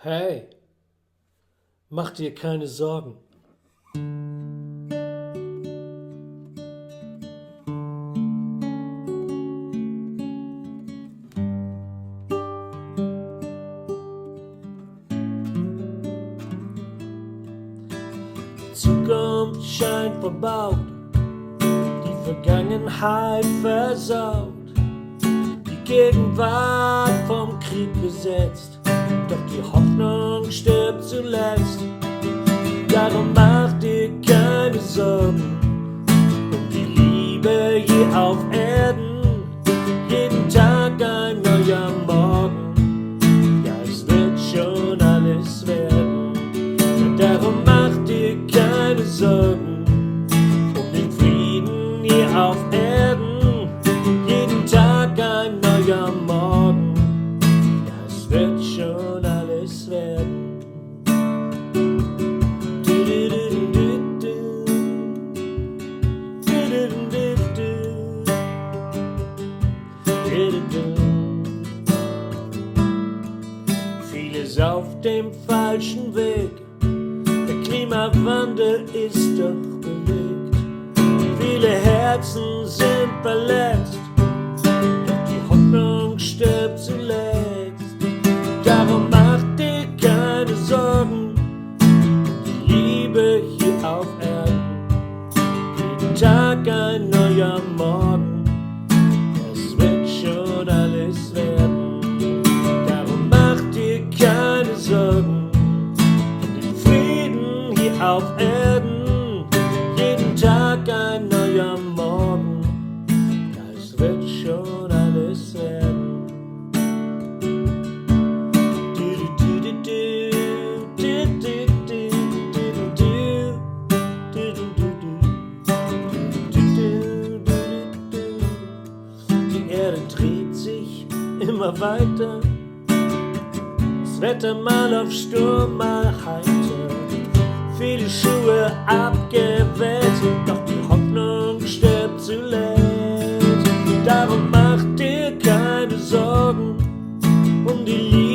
Hey, mach dir keine Sorgen. Die Zukunft scheint verbaut, die Vergangenheit versaut, die Gegenwart vom Krieg besetzt, doch die Hoffnung stirbt zuletzt. Darum mach dir keine Sorgen um die Liebe hier auf Erden. Jeden Tag ein neuer Morgen, ja, es wird schon alles werden. Darum mach dir keine Sorgen um den Frieden hier auf Erden. Jeden Tag ein neuer Morgen, ja, es wird schon alles werden. Vieles auf dem falschen Weg, der Klimawandel ist doch belegt. Viele Herzen sind verletzt, doch die Hoffnung stirbt zuletzt. Darum mach dir keine Sorgen um die Liebe hier auf Erden. Jeden Tag ein neuer Morgen, es wird schon alles werden. Darum mach dir keine Sorgen um den Frieden hier auf Erden. Jeden Tag ein neuer Morgen, ja, es wird schon alles werden. Die Erde dreht sich immer weiter, das Wetter mal auf Sturm, mal heiter. Viele Schuhe abgewälzt, doch die Hoffnung stirbt zuletzt. Darum mach dir keine Sorgen um die Liebe